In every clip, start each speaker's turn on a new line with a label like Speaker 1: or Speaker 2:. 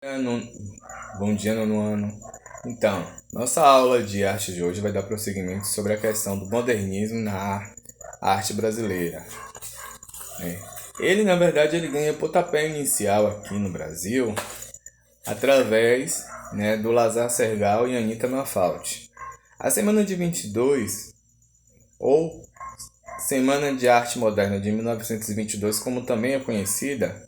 Speaker 1: Ano- Bom dia, nono ano. Então, nossa aula de arte de hoje vai dar prosseguimento sobre a questão do modernismo na arte brasileira, né? Na verdade, ele ganha pontapé inicial aqui no Brasil através, né, do Lazar Sergal e Anita Malfatti. A Semana de 22, ou Semana de Arte Moderna de 1922, como também é conhecida,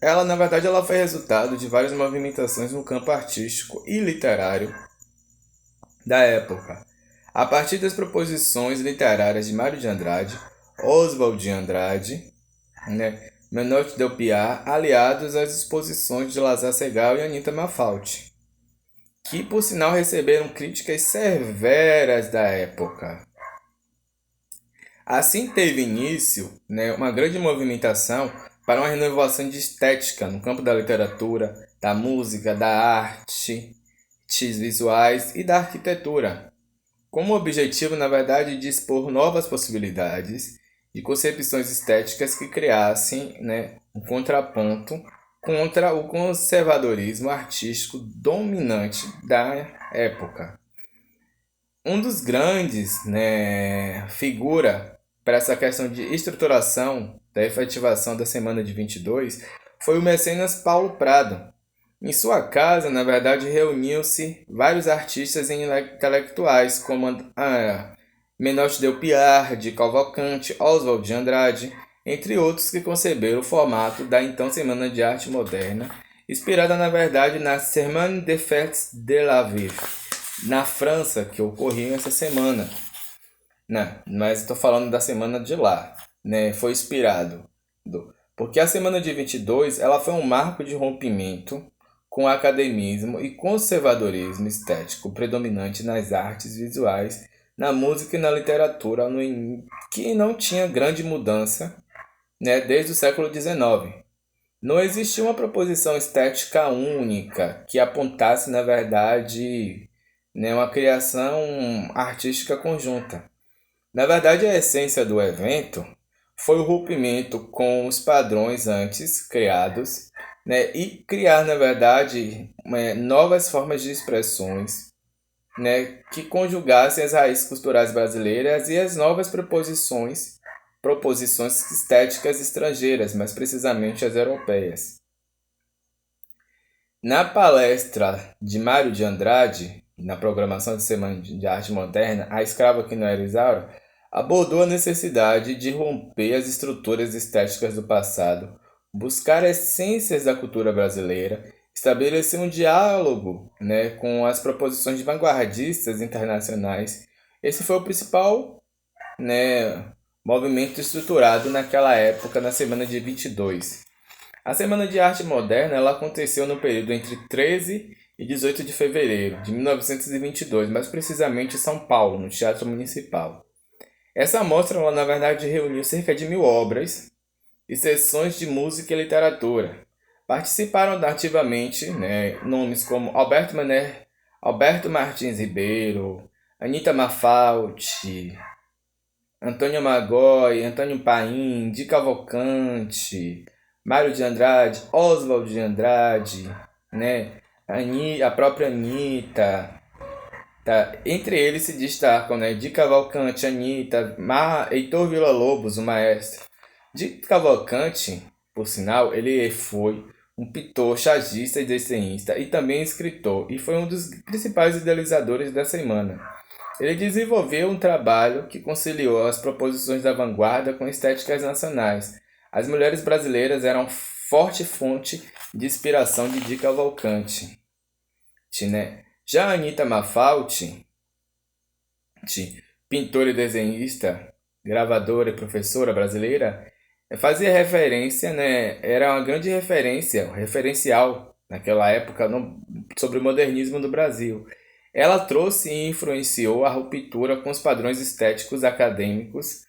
Speaker 1: ela foi resultado de várias movimentações no campo artístico e literário da época, a partir das proposições literárias de Mário de Andrade, Oswald de Andrade, né, Menotti Del Piar, aliados às exposições de Lazar Segal e Anita Malfatti, que por sinal receberam críticas severas da época. Assim teve início, né, uma grande movimentação para uma renovação de estética no campo da literatura, da música, da arte, artes visuais e da arquitetura, como objetivo, na verdade, de expor novas possibilidades de concepções estéticas que criassem, né, um contraponto contra o conservadorismo artístico dominante da época. Um dos grandes, né, figura para essa questão de estruturação da efetivação da Semana de 22 foi o mecenas Paulo Prado. Em sua casa, na verdade, reuniam-se vários artistas e intelectuais, como Menotti Del Piar, de Cavalcante, Oswald de Andrade, entre outros que conceberam o formato da então Semana de Arte Moderna, inspirada, na verdade, na Semaine des Fêtes de la Ville, na França, que ocorreu essa semana. Não, mas estou falando da semana de lá, né? Foi inspirado. Porque a semana de 22 ela foi um marco de rompimento com o academismo e conservadorismo estético predominante nas artes visuais, na música e na literatura, que não tinha grande mudança, né, desde o século XIX. Não existia uma proposição estética única que apontasse, na verdade, né, uma criação artística conjunta. Na verdade, a essência do evento foi o rompimento com os padrões antes criados, né, e criar, na verdade, novas formas de expressões, né, que conjugassem as raízes culturais brasileiras e as novas proposições estéticas estrangeiras, mais precisamente as europeias. Na palestra de Mário de Andrade, na programação de Semana de Arte Moderna, A Escrava que não era Isaura, abordou a necessidade de romper as estruturas estéticas do passado, buscar essências da cultura brasileira, estabelecer um diálogo, né, com as proposições de vanguardistas internacionais. Esse foi o principal, né, movimento estruturado naquela época, na semana de 22. A Semana de Arte Moderna ela aconteceu no período entre 13 e 18 de fevereiro de 1922, mais precisamente em São Paulo, no Teatro Municipal. Essa mostra, ela, na verdade, reuniu cerca de 1.000 obras e sessões de música e literatura. Participaram ativamente, né, nomes como Alberto Mané, Alberto Martins Ribeiro, Anita Malfatti, Antônio Magói, Antônio Paim, Di Cavalcante, Mário de Andrade, Oswald de Andrade, né? A própria Anitta. Tá? Entre eles se destacam, né, Di Cavalcante, Anitta, Heitor Villa-Lobos, o maestro. Di Cavalcante, por sinal, ele foi um pintor, chagista e desenhista e também escritor, e foi um dos principais idealizadores da semana. Ele desenvolveu um trabalho que conciliou as proposições da vanguarda com estéticas nacionais. As mulheres brasileiras eram forte fonte de inspiração de Di Cavalcante, né? Já a Anita Malfatti, pintora e desenhista, gravadora e professora brasileira, fazia referência, né? Era uma grande referência, um referencial naquela época sobre o modernismo do Brasil. Ela trouxe e influenciou a ruptura com os padrões estéticos acadêmicos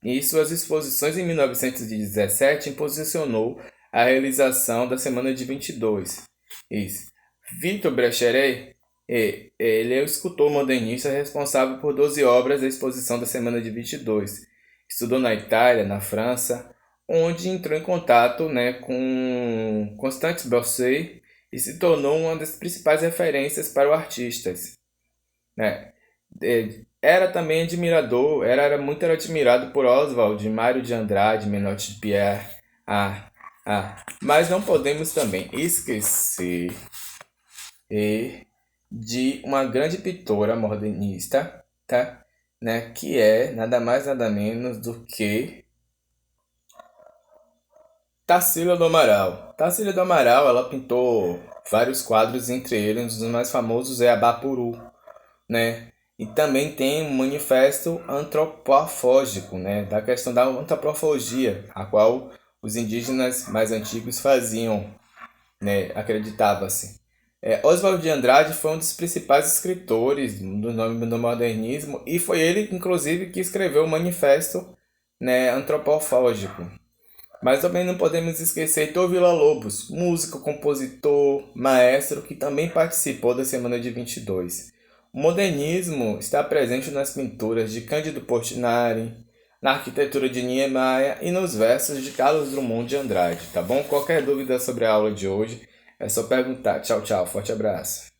Speaker 1: e suas exposições em 1917 posicionou a realização da Semana de 22. Isso. Victor Brecheret, ele é o escultor modernista responsável por 12 obras da exposição da Semana de 22. Estudou na Itália, na França, onde entrou em contato, né, com Constance Bourset e se tornou uma das principais referências para o artista, né? Era também admirador, era admirado por Oswald, Mário de Andrade, Menotti de Pierre. Mas não podemos também esquecer de uma grande pintora modernista, tá? Né? Que é nada mais nada menos do que Tarsila do Amaral. Tarsila do Amaral, ela pintou vários quadros, entre eles um dos mais famosos é Abapuru, né? E também tem um manifesto antropofógico, né? Da questão da antropologia, a qual os indígenas mais antigos faziam, né? Acreditava-se. Oswald de Andrade foi um dos principais escritores do nome do modernismo e foi ele, inclusive, que escreveu o manifesto, né, antropofógico. Mas também não podemos esquecer Heitor Villa-Lobos, músico, compositor, maestro, que também participou da Semana de 22. O modernismo está presente nas pinturas de Cândido Portinari, na arquitetura de Niemeyer e nos versos de Carlos Drummond de Andrade, tá bom? Qualquer dúvida sobre a aula de hoje é só perguntar. Tchau, tchau. Forte abraço.